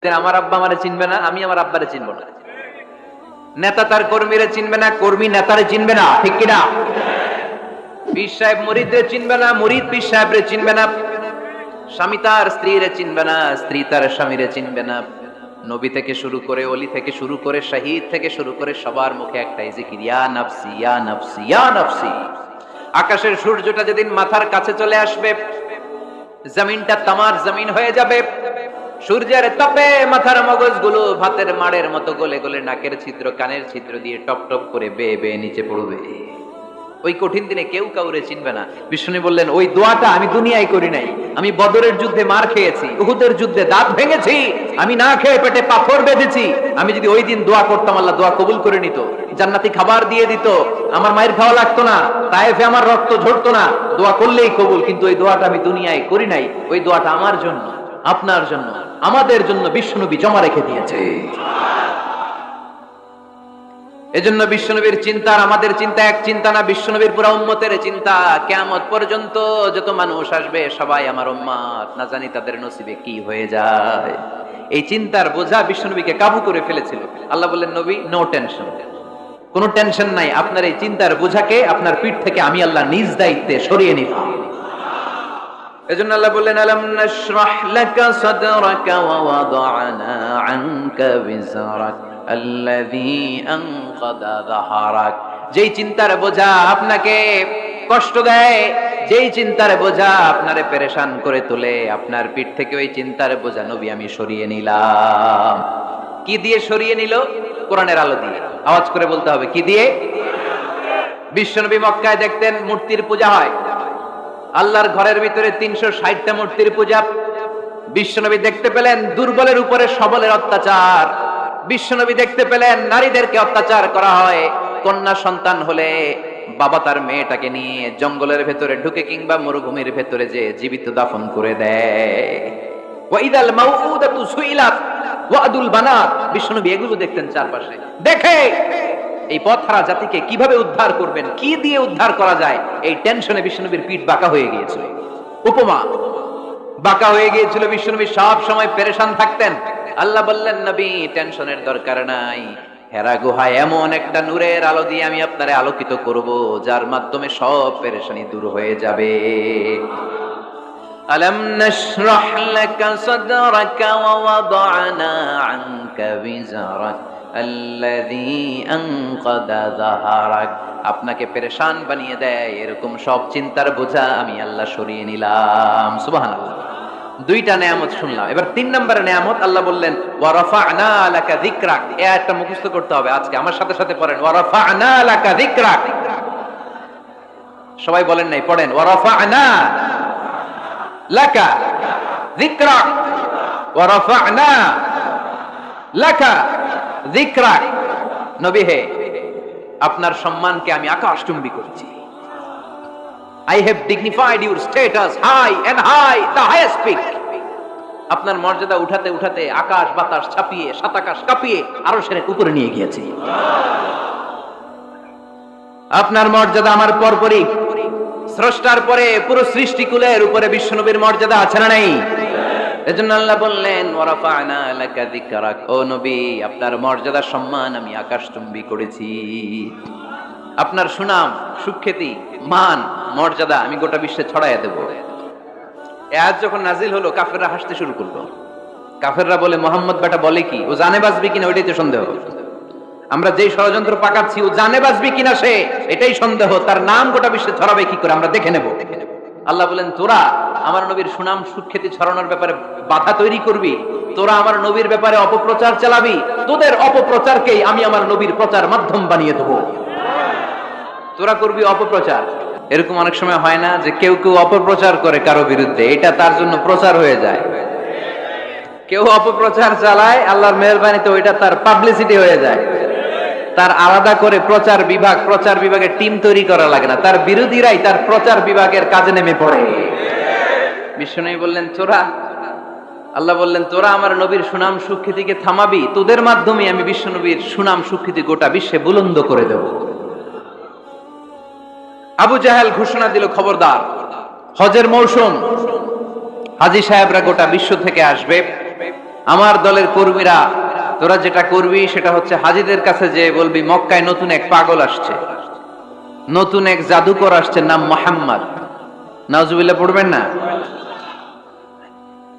আমার আব্বা আমারে চিনবে না, আমি আমার আব্বারে চিনবো না। নেতা তার কর্মীরে চিনবে না, কর্মী নেতারে চিনবে না, ঠিক কিনা? পীর সাহেব মুরিদরে চিনবে না, মুরিদ পীর সাহেবরে চিনবে না। স্বামী তার স্ত্রীরে চিনবে না, স্ত্রী তার স্বামীরে চিনবে না। নবী থেকে শুরু করে, ওলি থেকে শুরু করে, শহীদ থেকে শুরু করে সবার মুখে একটাই জিকির, ইয়া নাফসি ইয়া নাফসি ইয়া নাফসি। আকাশের সূর্যটা যেদিন মাথার কাছে চলে আসবে, জমিনটা তামার জমিন হয়ে যাবে। সূর্যের তাপে মাথার মগজগুলো ভাতের মাড়ের মতো গলে গলে নাকের ছিদ্র কানের ছিদ্র দিয়ে টপ টপ করে বেয়ে বেয়ে নিচে পড়বে। ওই কঠিন দিনে কেউ কাউরে চিনবে না। বিষ্ণু বললেন, ওই দোয়াটা আমি দুনিয়ায় করি নাই। আমি বদরের যুদ্ধে মার খেয়েছি, উহুদের যুদ্ধে দাঁত ভেঙেছি, আমি না খেয়ে পেটে পাথর বেঁধেছি। আমি যদি ওই দিন দোয়া করতাম, আল্লাহ দোয়া কবুল করে নিত, জান্নাতি খাবার দিয়ে দিত, আমার মায়ের খাওয়া লাগতো না, তায়েফে আমার রক্ত ঝরতো না, দোয়া করলেই কবুল। কিন্তু ওই দোয়াটা আমি দুনিয়ায় করি নাই। ওই দোয়াটা আমার জন্য, আপনার জন্য, আমাদের জন্য বিশ্বনবী জমা রেখে দিয়েছে। এজন্য বিশ্বনবীর চিন্তা আর আমাদের চিন্তা এক চিন্তা না, বিশ্বনবীর পুরা উম্মতের চিন্তা। কিয়ামত পর্যন্ত যত মানুষ আসবে সবাই আমার উম্মত, না জানি তাদের নসিবে কি হয়ে যায়। এই চিন্তার বোঝা বিশ্বনবীকে কাবু করে ফেলেছিল। আল্লাহ বললেন, নবী নো টেনশন, কোনো টেনশন নাই। আপনার এই চিন্তার বোঝাকে আপনার পিঠ থেকে আমি আল্লাহ নিজ দায়িত্বে সরিয়ে নিলাম। এজন্য আল্লাহ বললেন, আলাম নাশরাহ লাকা সাদরাকা ওয়া ওয়াদা'না আনকা বিজরাক আল্লাযী আনকাদা যাহরাক। যেই চিন্তার বোঝা আপনাকে কষ্ট দেয়, যেই চিন্তার বোঝা আপনারে পেরেশান করে তোলে, আপনার পিঠ থেকে ওই চিন্তার বোঝা নবী আমি সরিয়ে নিলাম। কি দিয়ে সরিয়ে নিল? কোরআনের আলো দিয়ে। আওয়াজ করে বলতে হবে, কি দিয়ে? বিশ্বনবী মক্কায় দেখতেন মূর্তির পূজা হয়, আল্লাহর ঘরের ভিতরে 360টা মূর্তির পূজা। বিশ্বনবী দেখতে পেলেন দুর্বলের উপরে সবলের অত্যাচার। বিশ্বনবী দেখতে পেলেন নারীদেরকে অত্যাচার করা হয়। কন্যা সন্তান হলে বাবা তার মেয়েটাকে নিয়ে জঙ্গলের ভেতরে ঢুকে কিংবা মরুভূমির ভেতরে যে জীবিত দাফন করে দেয়। ওয়াইদাল মাউউদাতু সুইলাত ওয়াদুল বানাত। বিশ্বনবী এগুলো দেখতেন চারপাশে। দেখে এই পথহারা জাতিকে কিভাবে উদ্ধার করবেন, কি দিয়ে উদ্ধার করা যায়, এই টেনশনে বিশ্বনবীর পিঠ বাঁকা হয়ে গিয়েছিল। উপমা বাঁকা হয়ে গিয়েছিল। বিশ্বনবী সব সময় পেরেশান থাকতেন। আল্লাহ বললেন, নবী টেনশনের দরকার নাই। হেরা গুহায় এমন একটা নূরের আলো দিয়ে আমি আপনারে আলোকিত করব, যার মাধ্যমে সব পেরেশানি দূর হয়ে যাবে। আলাম নাশরাহ লাকা সাদরাকা ওয়া ওয়াদা'না আনকা বিজরাক আল্লাযী আনকাদা যাহরাক। আপনাকে পেরেশান বানিয়ে দেয় এরকম সব চিন্তার বোঝা আমি আল্লাহ সরিয়ে নিলাম। সুবহানাল্লাহ। দুইটা নেয়ামত শুনলাম। এবার 3 নম্বরের নেয়ামত আল্লাহ বললেন, ওয়া রাফা'না লাকা যিকরাক। এই আয়াতটা মুখস্থ করতে হবে আজকে, আমার সাথে সাথে পড়েন, ওয়া রাফা'না লাকা যিকরাক। সবাই বলেন নাই, পড়েন, ওয়া রাফা'না লাকা যিকরাক ওয়া রাফা'না লাকা যিকরাক। নবী হে, আপনার সম্মানকে আমি আকাশচুম্বী করেছি। I have dignified your status high and high, the highest peak. আপনার মর্যাদা উঠাতে উঠাতে আকাশ বাতাস ছাপিয়ে, সাতাকাশ কাঁপিয়ে আরশের উপরে নিয়ে গিয়েছি। আপনার মর্যাদা আমার পরপরই, স্রষ্টার পরে পুরো সৃষ্টিকুলের উপরে বিশ্বনবীর মর্যাদা আছে না নাই? এজন্য আল্লাহ বললেন, ওয়া রাফা'না লাকা যিকরাক। ও নবী, আপনার মর্যাদা সম্মান আমি আকাশচুম্বী করেছি। আপনার সুনাম, সুখ্যাতি, মান, মর্যাদা আমি গোটা বিশ্বে ছড়াইয়া দেব। এই আয়াত যখন নাজিল হলো, কাফেররা হাসতে শুরু করলো। কাফেররা বলে, মোহাম্মদ বেটা বলে কি, ও জানে বাঁচবে কিনা ওইটাই তো সন্দেহ। আমরা যেই ষড়যন্ত্র পাকাচ্ছি, ও জানে বাঁচবে কিনা সে এটাই সন্দেহ। তার নাম গোটা বিশ্বে ছড়াবে কি করে আমরা দেখে নেব। আল্লাহ বলেন, তোরা আমার নবীর সুনাম সুখ্যাতি ছড়ানোর ব্যাপারে বাধা তৈরি করবি, তোরা আমার নবীর ব্যাপারে অপপ্রচার চালাবি, তোদের অপপ্রচারকেই আমি আমার নবীর প্রচার মাধ্যম বানিয়ে দেবো। তোরা করবি অপপ্রচার। এরকম অনেক সময় হয় না যে কেউ কেউ অপপ্রচার করে কারো বিরুদ্ধে, এটা তার জন্য প্রচার হয়ে যায়। কেউ অপপ্রচার চালায়, আল্লাহর মেহেরবানিতে ওইটা তার পাবলিসিটি হয়ে যায়। তার আলাদা করে প্রচার বিভাগের টিম তৈরি করা লাগে না, তার বিরোধীরাই তার প্রচার বিভাগের কাজে নেমে পড়ে। বিশ্বনবী বললেন, তোরা, আল্লাহ বললেন, তোরা আমার নবীর সুনাম সুখ্যাতিকে থামাবি, তোদের মাধ্যমে আমি বিশ্বনবীর সুনাম সুখ্যাতি গোটা বিশ্বে বুলন্দ করে দেব। আবু জাহেল ঘোষণা দিল, খবরদার, হজের মৌসুম, হাজী সাহেবরা গোটা বিশ্ব থেকে আসবে, আমার দলের কর্মীরা তোরা যেটা করবি সেটা হচ্ছে হাজীদের কাছে যে বলবি মক্কায় নতুন এক পাগল আসছে, নতুন এক জাদুকর আসছে, নাম মুহাম্মদ। নাউজুবিল্লাহ পড়বেন না?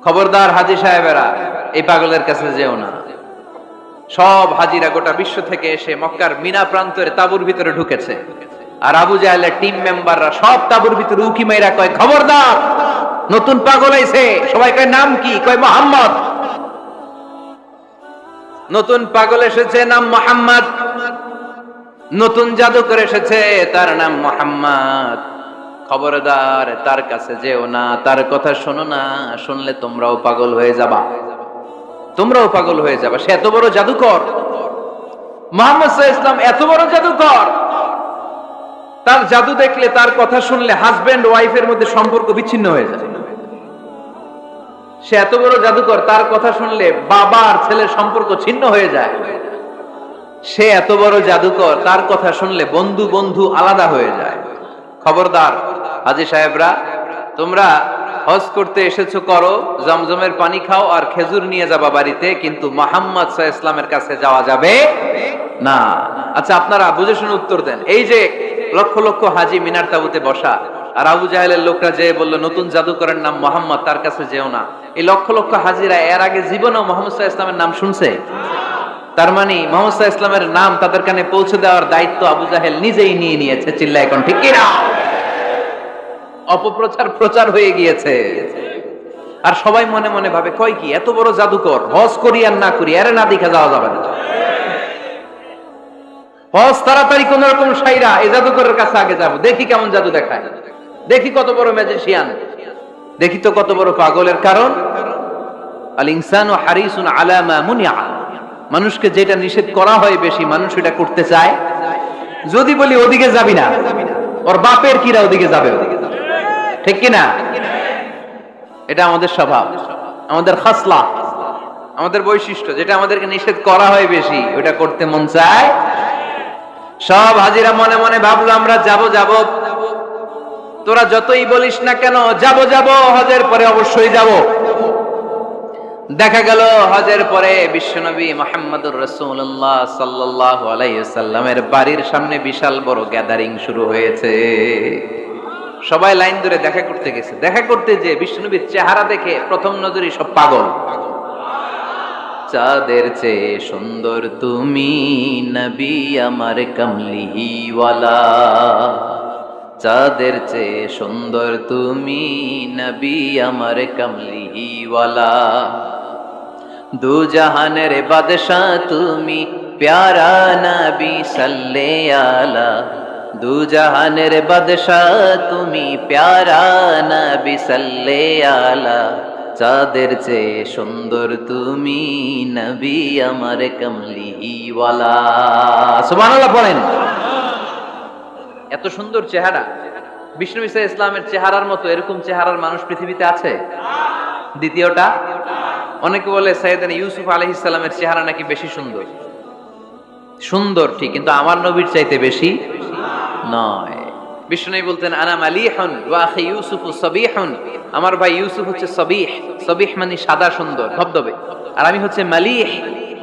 খবরদার হাজী সাহেবেরা, এই পাগলের কাছে যেও না। সব হাজীরা গোটা বিশ্ব থেকে এসে মক্কার মিনা প্রান্তরে তাঁবুর ভিতরে ঢুকেছে, আর আবু জাহেলের টিম মেম্বাররা সব তাঁবুর ভিতরে উকি মাইরা কয়, খবরদার নতুন পাগল আইছে। সবাই কয় নাম কি? কয় মুহাম্মদ। নতুন পাগল এসেছে, নাম মুহাম্মদ। নতুন জাদুকর এসেছে, তার নাম মুহাম্মদ। খবরদার তার কাছে যেও না, তার কথা শোনো না, শুনলে তোমরাও পাগল হয়ে যাবা, তোমরাও পাগল হয়ে যাবা। সে এত বড় জাদুকর, মুহাম্মদ সাল্লাল্লাহু আলাইহি ওয়াসাল্লাম এত বড় জাদুকর, তার জাদু দেখলে, তার কথা শুনলে হাজবেন্ড ওয়াইফের মধ্যে সম্পর্ক বিচ্ছিন্ন হয়ে যায়। সে এত বড় জাদুকর, তার কথা শুনলে বাবা আর ছেলের সম্পর্ক ছিন্ন হয়ে যায়। সে এত বড় জাদুকর, তার কথা শুনলে বন্ধু বন্ধু আলাদা হয়ে যায়। খবরদার হাজী সাহেবরা, তোমরা হজ করতে এসেছো করো, জমজমের পানি খাও আর খেজুর নিয়ে যাবা বাড়িতে, কিন্তু মুহাম্মদ সাল্লাল্লাহু আলাইহি ওয়াসাল্লামের কাছে যাওয়া যাবে না। আচ্ছা আপনারা বুঝে শুনে উত্তর দেন। এই যে লক্ষ লক্ষ হাজী মিনার তাঁবুতে বসা, আর আবু জাহেলের লোকরা যে বলল নতুন জাদুকরের নাম মুহাম্মদ, তার কাছে যেও না, এই লক্ষ লক্ষ হাজীরা এর আগে জীবনেও মুহাম্মদ সাল্লাল্লাহু আলাইহি ওয়াসাল্লামের নাম শুনছে? তার মানে মুহাম্মদ সাল্লাল্লাহু আলাইহি ওয়াসাল্লামের নাম তাদের কানে পৌঁছে দেওয়ার দায়িত্ব আবু জাহেল নিজেই নিয়ে নিয়েছে। চিল্লায় এখন ঠিক কি না? অপপ্রচার প্রচার হয়ে গিয়েছে। আর সবাই মনে মনে ভাবে, কয় কি এত বড় জাদুকর, হজ করি আর না করি এর না দেখে যাওয়া যাবে না। হজ তাড়াতাড়ি কোন রকম সাইরা এই জাদুকরের কাছে আগে যাব, দেখি কেমন জাদু দেখায়, দেখি কত বড় ম্যাজিশিয়ান, দেখি তো কত বড় পাগলের। কারণ আল ইনসানু হারিসুন আলা মা মুনিআ, মানুষকে যেটা নিষেধ করা হয় বেশি মানুষ এটা করতে চায়। যদি বলি ওদিকে যাবি না, ওর বাপের কিরা ওদিকে যাবে, ঠিক কি না? এটা আমাদের স্বভাব, আমাদের খাসলা, আমাদের বৈশিষ্ট্য। যেটা আমাদেরকে নিষেধ করা হয় বেশি ওটা করতে মন চায়। সব হাজীরা মনে মনে ভাবলো আমরা যাব যাব, তোরা যতই বলিস না কেন যাব যাব, হজের পরে অবশ্যই যাব। দেখা গেল হজের পরে বিশ্বনবী মুহাম্মদুর রাসূলুল্লাহ সাল্লাল্লাহু আলাইহি ওয়াসাল্লামের বাড়ির সামনে বিশাল বড় গ্যাদারিং শুরু হয়েছে। সবাই লাইন ধরে দেখা করতে গেছে। দেখা করতে যে বিশ্বনবীর চেহারা দেখে প্রথম নজরই সব পাগল। চাঁদের চেয়ে সুন্দর তুমি নবী আমার কামলিওয়ালা, চাঁদের চেয়ে সুন্দর তুমি নবী আমার কামলিওয়ালা, দু জাহানের বাদশাহ তুমি প্যারা নবী সাল্লাল্লাহু আলা, দু জাহানের বাদশাহ তুমি প্যারা নবী সাল্লাল্লাহু আলা, চাঁদের চেয়ে সুন্দর তুমি নবী আমার কামলিওয়ালা। সুবহানাল্লাহ পড়েন। এত সুন্দর চেহারা, বিষ্ণু ঈসা ইসলামের চেহারার মতো এরকম চেহারার মানুষ পৃথিবীতে আছে? দ্বিতীয়টা, অনেকে বলে সাইয়েদনা ইউসুফ আলাইহিস সালামের চেহারা নাকি বেশি সুন্দর। সুন্দর ঠিক, কিন্তু আমার নবীর চাইতে বেশি নয়। বিষ্ণু বলতেন আনা মালিহুন ওয়া আখি ইউসুফু সাবিহুন, আমার ভাই ইউসুফ হচ্ছে সাবিহ, সাবিহ মানে সাদা সুন্দর ধবধবে, আর আমি হচ্ছে মালিহ,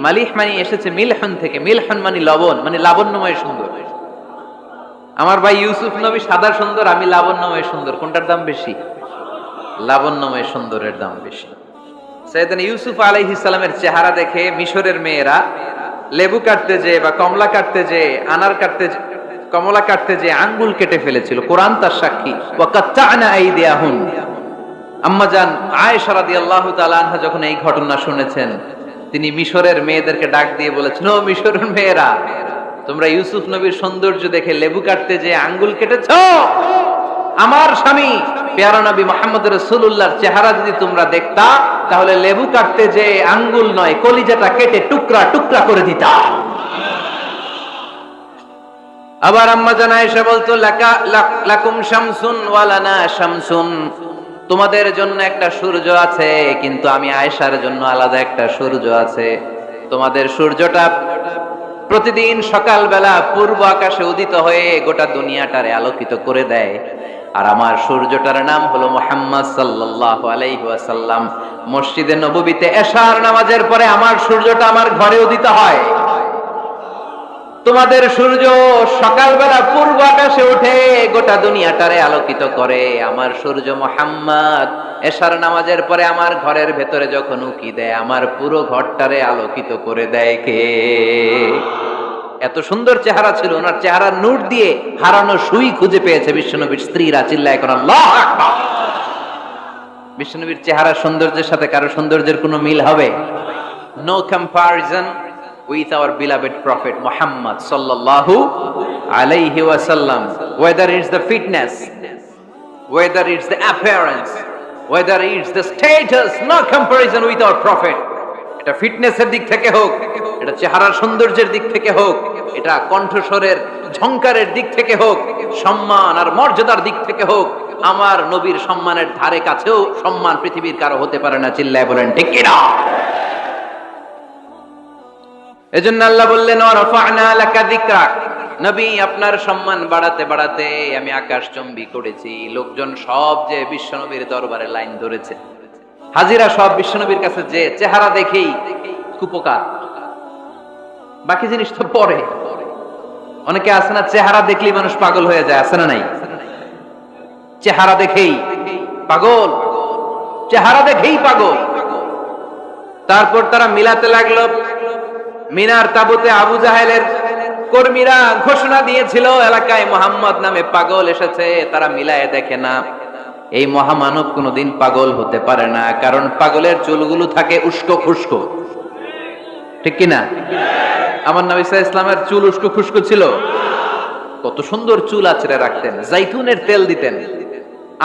মালিহ মানে এসেছে মিলহুন থেকে, মিলহুন মানে লবণ, মানে লাবণ্যময় সুন্দর। আমার ভাই ইউসুফ নবী সাদা সুন্দর, আমি লাবণ্যময় সুন্দর। কোনটার দাম বেশি? লাবণ্যময় সুন্দরের দাম বেশি। সাইয়েদনা ইউসুফ আলাইহিস সালামের চেহারা দেখে মিশরের মেয়েরা লেবু কাটতে যে বা কমলা কাটতে যে, আনার কাটতে, কমলা কাটতে যে আঙ্গুল কেটে ফেলেছিল। কোরআন তার সাক্ষী। ওয়া কাত্তা'না আইদিয়াহুন। আম্মা জান আয়েশা রাদিয়াল্লাহু তাআলা আনহা যখন এই ঘটনা শুনেছেন, তিনি মিশরের মেয়েদেরকে ডাক দিয়ে বলেছেন, ও মিশরের মেয়েরা, তোমরা ইউসুফ নবীর সৌন্দর্য দেখে লেবু কাটতে যে আঙ্গুল কেটেছো, আমার স্বামী প্যারা নবী মুহাম্মদ রাসূলুল্লাহর চেহারা যদি তোমরা দেখতা, তাহলে লেবু কাটতে যে আঙ্গুল নয়, কলিজাটা কেটে টুকরা টুকরা করে দিতা। আবার আম্মা জান আয়েশা বলতো, লাকুম শামসুন ওয়া লানা শামসুন, তোমাদের জন্য একটা সূর্য আছে, কিন্তু আমি আয়েশার জন্য আলাদা একটা সূর্য আছে। তোমাদের সূর্যটা প্রতিদিন সকালবেলা পূর্ব আকাশে উদিত হয়ে গোটা দুনিয়াটারে আলোকিত করে দেয়, আর আমার সূর্যটার নাম হলো মুহাম্মদ সাল্লাল্লাহু আলাইহি ওয়াসাল্লাম। মসজিদে নববীতে এশার নামাজের পরে আমার সূর্যটা আমার ঘরে উদিত হয়। তোমাদের সূর্য সকালবেলা পূর্ব আকাশে উঠে গোটা দুনিয়াটারে আলোকিত করে, আমার সূর্য মুহাম্মদ এশার নামাজের পরে আমার ঘরের ভেতরে যখন উকি দেয় আমার পুরো ঘরটারে আলোকিত করে দেয় কে? এত সুন্দর চেহারা ছিল, ওনার চেহারার নূর দিয়ে হারানো সুই খুঁজে পেয়েছে বিশ্বনবীর স্ত্রীরা। চিল্লায় কোন আল্লাহু আকবার। বিশ্বনবীর চেহারার সৌন্দর্যের সাথে কারো সৌন্দর্যের কোনো মিল হবে? No comparison with our beloved prophet Muhammad sallallahu alayhi wasallam. Whether it's the fitness, whether it's the appearance, whether it's the status, no comparison with our prophet. এটা ফিটনেসের দিক থেকে হোক, এটা চেহারার সৌন্দর্যের দিক থেকে হোক, এটা কণ্ঠস্বরের ঝংকারের দিক থেকে হোক, সম্মান আর মর্যাদার দিক থেকে হোক, আমার নবীর সম্মানের ধারে কাছেও সম্মান পৃথিবীর কারো হতে পারে না। চিল্লায় বলেন ঠিক কি না? এজন্য আল্লাহ বললেন ওয়ারাফা'না লাকা যিকরাক, নবী আপনার সম্মান বাড়াতে বাড়াতে আমি আকাশচুম্বী করেছি। লোকজন সব যে বিশ্বনবীর দরবারে লাইন ধরেছে, হাজিরা সব বিশ্বনবীর কাছে যে চেহারা দেখেই কুপকার, বাকি জিনিস তো পরে। অনেকে আছে না, চেহারা দেখলেই মানুষ পাগল হয়ে যায়, আছে না নাই? চেহারা দেখেই পাগল, চেহারা দেখেই পাগল। তারপর তারা মিলাতে লাগলো। মিনার তাবুতে আবু জাহেলের কর্মীরা ঘোষণা দিয়েছিল এলাকায় মুহাম্মদ নামে পাগল এসেছে। তারা মিলায়ে দেখে না, এই মহামানব কোনোদিন পাগল হতে পারে না, কারণ পাগলের চুলগুলো থাকে উস্কো খুস্কো, ঠিক কিনা? আমার নবী সাল্লাল্লাহু আলাইহি ওয়াসাল্লামের চুল উস্কো খুস্কো ছিল? কত সুন্দর চুল আঁচড়ে রাখতেন, জাইতুনের তেল দিতেন,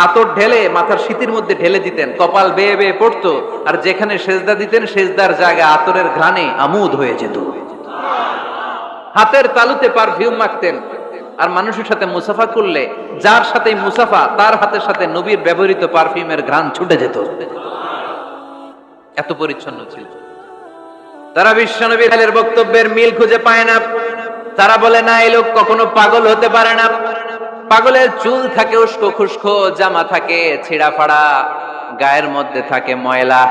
আতর ঢেলে মাথার শীতের মধ্যে ঢেলে দিতেন, কপাল বেয়ে বেয়ে পড়তো, আর যেখানে সেজদা দিতেন সেজদার জায়গা আতরের ঘ্রাণে আমোদ হয়ে যেত। হাতের তালুতে পারফিউম মাখতেন, আর মানুষের সাথে মুসাফা করলে যার সাথে মুসাফা তার হাতের সাথে নবীর ব্যবহৃত পারফিউমের ঘ্রাণ ছুটে যেত। এত পরিচ্ছন্ন ছিল তারা। বিশ্বনবীর বক্তব্যের মিল খুঁজে পায় না। তারা বলে না, এই লোক কখনো পাগল হতে পারে না। পাগলের চুল থাকে উস্কো খুস্কো, জামা থাকে ছিঁড়া ফাড়া, গায়ের মধ্যে থাকে ময়লা।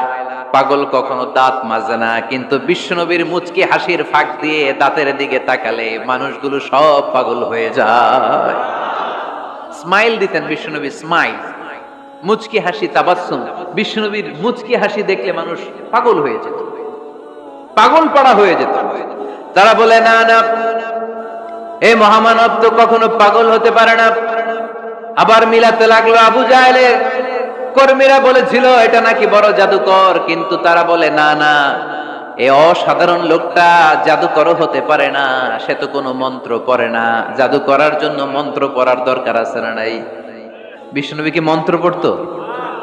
পাগল কখনো দাঁত মাজে না, কিন্তু বিশ্বনবীর মুচকি হাসির ফাঁক দিয়ে দাঁতের দিকে তাকালে মানুষগুলো সব পাগল হয়ে যায়। স্মাইল দিতেন বিশ্বনবী, স্মাইল, মুচকি হাসি, তাবাসসুম। বিশ্বনবীর মুচকি হাসি দেখলে মানুষ পাগল হয়ে যেত, পাগল পাড়া হয়ে যেত। তারা বলে না না, এই মহামানব তো কখনো পাগল হতে পারে না। আবার মিলাতে লাগলো। আবু জাহেলের কর্মীরা বলেছিল এটা নাকি বড় জাদুকর, কিন্তু তারা বলে না না, এই অসাধারণ লোকটা জাদুকর হতে পারে না, সে তো কোনো মন্ত্র পড়ে না। জাদু করার জন্য মন্ত্র পড়ার দরকার আছে না নাই? বিশ্বনবী কি মন্ত্র পড়তো?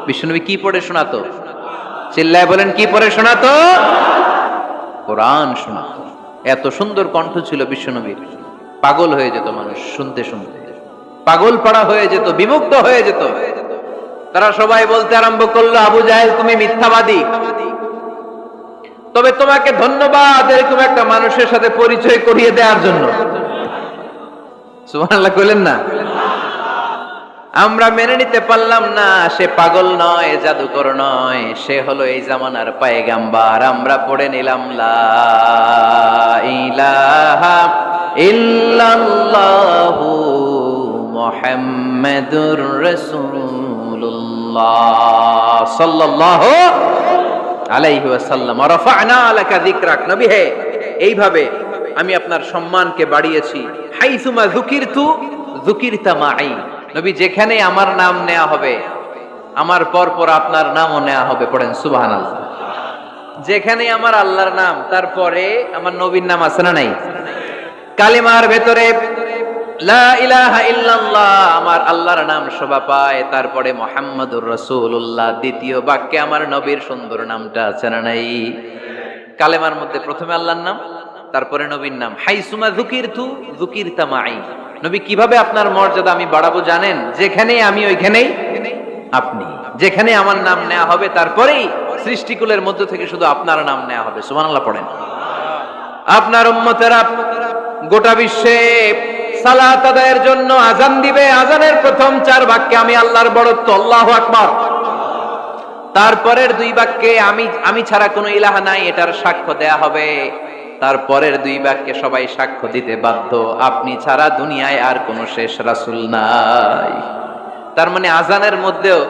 বিশ্বনবী কি পড়ে শোনাতো? চিল্লায় বলেন, কি পড়ে শোনাতো? কোরআন শোনাতো। এত সুন্দর কণ্ঠ ছিল বিশ্বনবীর, পাগল হয়ে যেত মানুষ শুনতে শুনতে, পাগল পাড়া হয়ে যেত, বিমুগ্ধ হয়ে যেত। তারা সবাই বলতে আরম্ভ করলো, আবু জাহেল তুমি মিথ্যাবাদী, তবে তোমাকে ধন্যবাদ এরকম একটা মানুষের সাথে পরিচয় করিয়ে দেওয়ার জন্য। সুবহানাল্লাহ কইলেন না? আমরা মেনে নিতে পারলাম না সে পাগল নয়, জাদুকর নয়, সে হলো এই জামানার পয়গাম্বার। আমরা পড়ে নিলাম লা ইলাহা ইল্লাল্লাহু মুহাম্মাদুর রাসূলুল্লাহ সাল্লাল্লাহু আলাইহি ওয়াসাল্লাম। রাফা'না লাকা যিকরাক, নবী হে এইভাবে আমি আপনার সম্মানকে বাড়িয়েছি। হাইসুমা যুকিরতু যুকিরতা মাই, নবী যেখানে আমার নাম নেওয়া হবে আমার পর পর আপনার নামও নেওয়া হবে। পড়েন সুবহানাল্লাহ। যেখানে আমার আল্লাহর নাম তারপরে আমার নবীর নাম আছে না নাই? কালিমার ভেতরে লা ইলাহা ইল্লাল্লাহ আমার আল্লাহর নাম শোভা পায়, তারপরে মুহাম্মাদুর রাসূলুল্লাহ দ্বিতীয় বাক্যে আমার নবীর সুন্দর নামটা আছে না নাই? কালেমার মধ্যে প্রথমে আল্লাহর নাম, তারপরে নবীর নাম। হাইসুমা যুকিরতু যুকিরতা মাই, নবী কিভাবে আপনার মর্যাদা আমি বাড়াবো জানেন? যেখানে আমি ওইখানেই আপনি, যেখানে আমার নাম নেওয়া হবে তারপরেই সৃষ্টিকুলের মধ্য থেকে শুধু আপনার নাম নেওয়া হবে। সুবহানাল্লাহ পড়েন। আপনার উম্মতেরা গোটা বিশ্বে সালাত আদায়ের জন্য আজান দিবে, আজানের প্রথম 4 বাক্যে আমি আল্লাহর বড়ত্ব, আল্লাহু আকবার। তারপরের 2 বাক্যে আমি ছাড়া কোনো ইলাহ নাই, এটার সাক্ষ্য দেয়া হবে। তারপরের 2 বাক্যে সবাই সাক্ষ্য দিতে বাধ্য, আপনি ছাড়া দুনিয়ায় আর কোনো শেষ রাসূল নাই। তার মানে আজানের মধ্যেও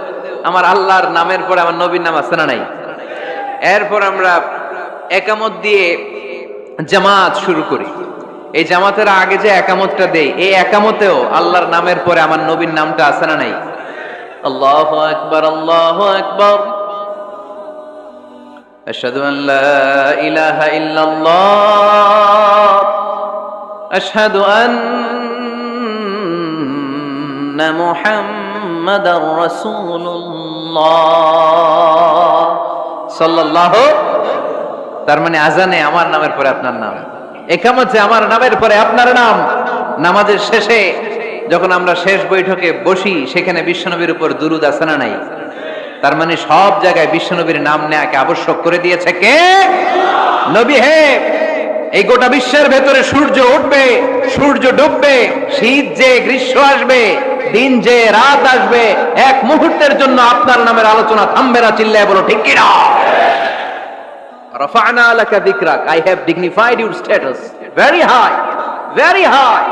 আমার আল্লাহর নামের পরে আমার নবীর নাম আছে না নাই? এরপর আমরা একামত দিয়ে জামাত শুরু করি। এই জামাতের আগে যে একামতটা দেই, এই একামতেও আল্লাহর নামের পরে আমার নবীর নামটা আছে না নাই? আল্লাহু আকবার, আল্লাহু আকবার, আশহাদু আন লা ইলাহা ইল্লাল্লাহ, আশহাদু আন্না মুহাম্মাদার রাসূলুল্লাহ সাল্লাল্লাহু। তার মানে আজানে আমার নামের পরে আপনার নাম, একামতে আমার নামের পরে আপনার নাম। নামাজের শেষে যখন আমরা শেষ বৈঠকে বসি, সেখানে বিশ্বনবীর উপর দুরূদ আছে না নাই? তার মানে সব জায়গায় বিশ্বনবীর নাম নেয়াকে আবশ্যক করে দিয়েছে কে? নবী। হে, এই গোটা বিশ্বের ভেতরে সূর্য উঠবে, সূর্য ডুববে, শীত যে গ্রীষ্ম আসবে, দিন যে রাত আসবে, এক মুহূর্তের জন্য আপনার নামের আলোচনা থামবে না। চিল্লায় বলো ঠিক কিনা? রাফা'না লাকা যিকরাক, I have dignified your status very high, very high।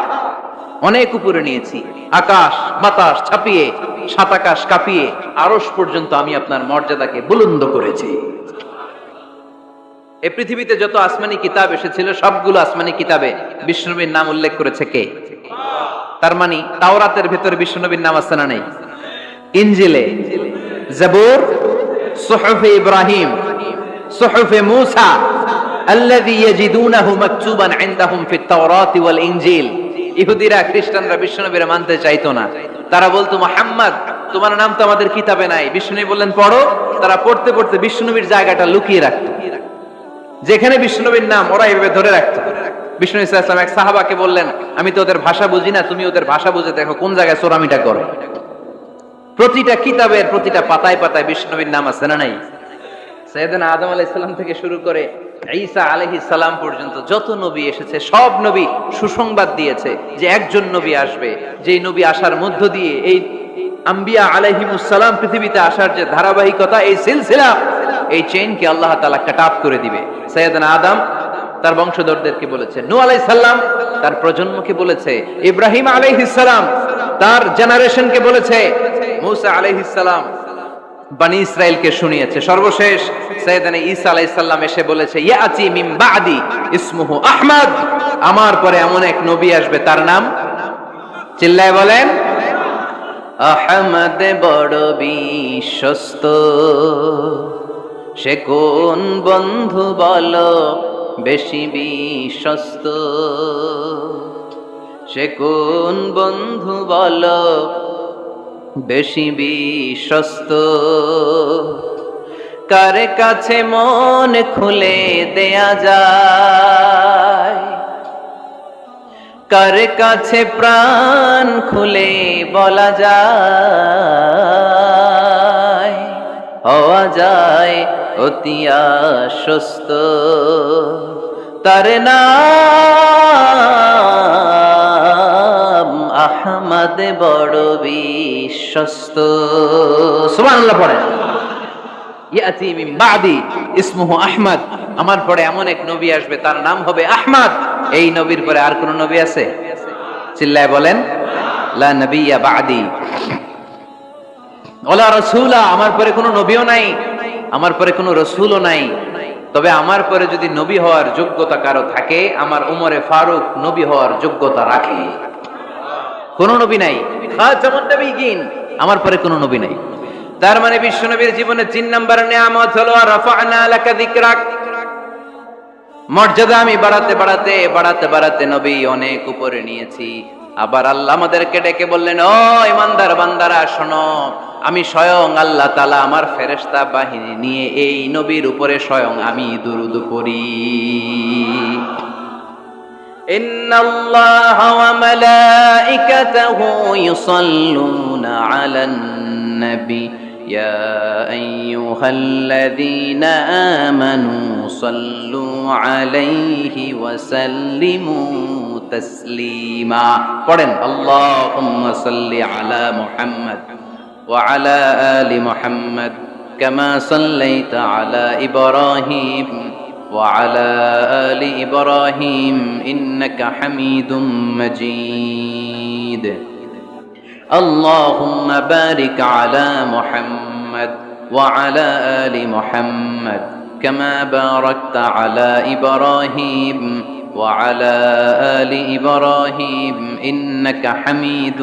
অনেক উপরে নিয়েছি, আকাশ বাতাস ছাপিয়ে, সাত আকাশ কাঁপিয়ে আরশ পর্যন্ত আমি আপনার মর্যাদাকে বুলন্দ করেছি। এই পৃথিবীতে যত আসমানি কিতাব এসেছিল, সবগুলো আসমানি কিতাবে বিশ্বনবীর নাম উল্লেখ করেছে কে? তার মানে তাওরাতের ভেতরে বিশ্বনবীর নাম আছে না নাই? ইনজিলে, জাবুর, সুহুফে ইব্রাহিম, সুহুফে মূসা, আল্লাযী ইয়াজিদুনাহু মাকতুবান ইনদাহুম ফিত তাওরাতি ওয়াল ইনজিল। ইহুদিরা খ্রিস্টানরা বিশ্বনবীর মানতে চাইতো না। তারা বলতো, মুহাম্মদ তোমার নাম তো আমাদের কিতাবে নাই। বিশ্বনবী বললেন পড়ো। তারা পড়তে পড়তে বিশ্বনবীর জায়গাটা লুকিয়ে রাখতো, যেখানে বিশ্বনবীর নাম ওরা এভাবে ধরে রাখতো। বিষ্ণু সাল্লাল্লাহু আলাইহি ওয়াসাল্লাম এক সাহাবাকে বললেন, আমি তো ওদের ভাষা বুঝি না, তুমি ওদের ভাষা বুঝে দেখো কোন জায়গায় চোরামিটা করে। প্রতিটা কিতাবের প্রতিটা পাতায় পাতায় বিশ্বনবীর নাম আছে না নাই? সাইয়েদনা আদম আলাইহিস সালাম থেকে শুরু করে ঈসা আলাইহিস সালাম পর্যন্ত যত নবী এসেছে, সব নবী সুসংবাদ দিয়েছে যে একজন নবী আসবে, যেই নবী আসার মধ্য দিয়ে এই আম্বিয়া আলাইহিমুস সালাম পৃথিবীতে আসার যে ধারাবাহিকতা, এই সিলসিলা, এই চেইনকে আল্লাহ তাআলা কাট অফ করে দিবে। সাইয়েদনা আদম তার বংশধরদেরকে বলেছে, নূহ আলাইহিস সালাম তার প্রজন্মকে বলেছে, ইব্রাহিম আলাইহিস সালাম তার জেনারেশনকে বলেছে, মূসা আলাইহিস সালাম বনি ইসরাইলকে শুনিয়েছে। সর্বশেষ সাইয়েদনা ঈসা আলাইহিস সালাম এসে বলেছে, ইয়াতি মিন বাদি ইসমুহু আহমদ, আমার পরে এমন এক নবী আসবে, তার নাম, চিল্লায় বলেন, আহমদ বড় বিশ্বস্ত। সে কোন বন্ধু বলো বেশি বিশ্বস্ত? সে কোন বন্ধু বলো বেশি বিশ্বস্ত? কার কাছে মন খুলে দেয়া যায়, কার কাছে প্রাণ খুলে বলা যায়, হওয়া যায় অতি আশ্বস্ত। তার নাম আহমদ বড় বিশ্বস্ত। সুবহানাল্লাহ পড়েন। ইয়াতি মিন বাদি ইসমুহু আহমদ, আমার পরে এমন এক নবী আসবে, তার নাম হবে আহমদ। এই নবীর পরে আর কোন নবী আছে? চিল্লায় বলেন, লা নবিয়্যা বাদি ওয়ালা রাসূলা, আমার পরে কোনো নবীও নাই, আমার পরে কোনো রাসূলও নাই। তবে আমার পরে যদি নবী হওয়ার যোগ্যতা কারো থাকে, আমার উমরে ফারুক নবী হওয়ার যোগ্যতা রাখে। কোন নবী নাই, খাতামুন নবিয়্যিন, আমার পরে কোনো নবী নাই। তার মানে বিশ্বনবীর জীবনে 3 নাম্বার নিয়ামত হলো রাফা'না লাকা যিকরাক। মর্যাদা আমি বাড়াতে বাড়াতে বাড়াতে বাড়াতে নবী অনেক উপরে নিয়েছি। আবার আল্লাহ আমাদেরকে ডেকে বললেন, ও ইমানদার বান্দারা শোনো, আমি স্বয়ং আল্লাহ তাআলা আমার ফেরেশতা বাহিনী নিয়ে এই নবীর উপরে স্বয়ং আমি দুরূদ পড়ি। ইন্নাল্লাহা ওয়া মালাইকাতাহু ইউসাল্লুনা আলান নবী ইয়া আইয়ুহাল্লাযীনা আমানু সাল্লু আলাইহি ওয়া সাল্লিমু তাসলিমা। পড়েন আল্লাহুম্মা সাল্লি আলা মুহাম্মাদ ওয়া আলা আলি মুহাম্মাদ কামা সাল্লাইতা আলা ইব্রাহিম ওয়া আলা আলি ইব্রাহিম ইন্নাকা হামিদুম মাজিদ। اللهم بارك على محمد وعلى آل محمد كما باركت على إبراهيم وعلى آل إبراهيم إنك حميد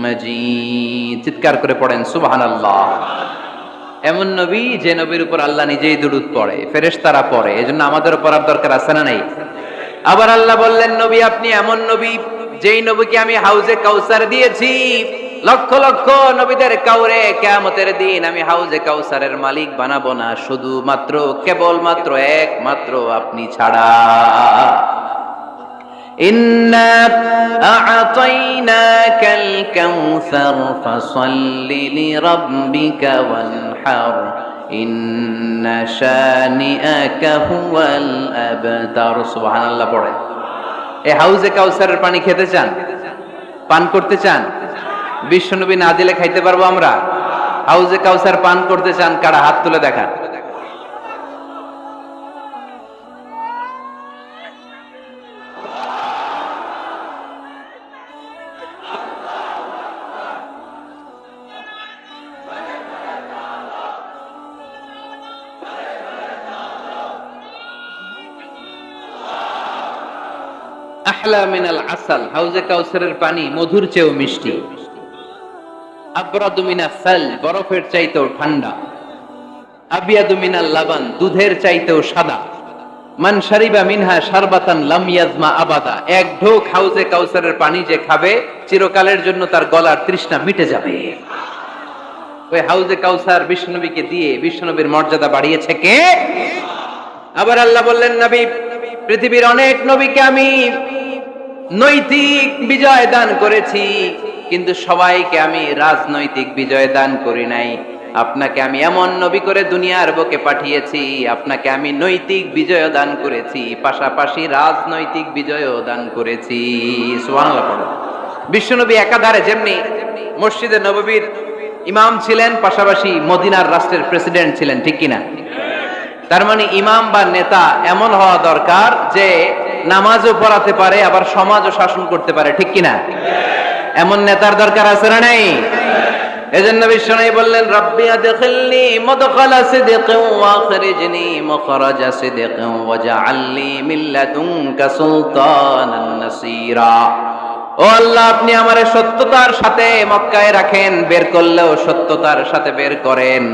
مجيد। চিৎকার করে পড়েন সুবহানাল্লাহ। এমন নবী যে নবীর উপর আল্লাহ নিজেই দুরূদ পড়ে, ফেরেশতারা পড়ে, এজন্য আমাদের উপর আর দরকার আছে না নাই? আবার আল্লাহ বললেন, নবী আপনি এমন নবী যেই নবীকে আমি হাউজে কাউসার দিয়েছি, লক্ষ লক্ষ নবীদের কাউরে কিয়ামতের দিন আমি হাউজে কাউসারের মালিক বানাবো না, শুধুমাত্র কেবলমাত্র একমাত্র আপনি ছাড়া। ইন্না আ'তাইনাকাল কাউসার ফাসাল্লি লিরাব্বিকা ওয়ানহার ইন্না শানিআকা হুয়াল আবতার। সুবহানাল্লাহ পড়ে। এই হাউজে কাউসারের পানি খেতে চান, পান করতে চান? বিশ্বনবী না দিলে খাইতে পারবো আমরা? হাউজে কাউসার পান করতে চান কারা? হাত তুলে দেখান। আহলা মিনাল আসাল, হাউজে কাউসারের পানি মধুর চেয়েও মিষ্টি। আবরাদু মিনাস সাল, বরফের চাইতেও ঠান্ডা। আবিয়াদু মিনাল লাবান, দুধের চাইতেও সাদা। মান শারিবা মিনহা শারবাতান লাম ইয়াজমা আবাদা, এক ঢোক হাউজে কাউসারের পানি যে খাবে চিরকালের জন্য তার গলার তৃষ্ণা মিটে যাবে। ওই হাউজে কাউসার বিশ্বনবীকে দিয়ে বিশ্বনবীর মর্যাদা বাড়িয়েছে কে? আবার আল্লাহ বললেন, নবী পৃথিবীর অনেক নবীকে আমি নৈতিক বিজয় দান করেছি, কিন্তু সবাইকে আমি রাজনৈতিক বিজয় দান করি নাই। আপনাকে আমি এমন নবী করে দুনিয়ার বুকে পাঠিয়েছি, আপনাকে আমি নৈতিক বিজয় দান করেছি, পাশাপাশি রাজনৈতিক বিজয়ও দান করেছি। সুবহানাল্লাহ পড়ো। বিশ্বনবী একাধারে যেমনি মসজিদে নববীর ইমাম ছিলেন, পাশাপাশি মদিনার রাষ্ট্রের প্রেসিডেন্ট ছিলেন, ঠিক কিনা? তার মানে ইমাম বা নেতা এমন হওয়া দরকার যে নামাজও পড়াতে পারে, আবার সমাজও শাসন করতে পারে, ঠিক কিনা? এমন নেতার দরকার আছে না নাই? এজন্য বিশ্বনবী বললেন, রব্বি আদখিলনি মুদখালা সিদকিন ওয়া আখরিজনি মুখরাজা সিদকিন ওয়াজআলনি মিন লাদুনকা সুলতানান নাসীরা। ও আল্লাহ, আপনি আমারে সত্যতার সাথে মক্কায় রাখেন, বের করলেও সত্যতার সাথে বের করেন,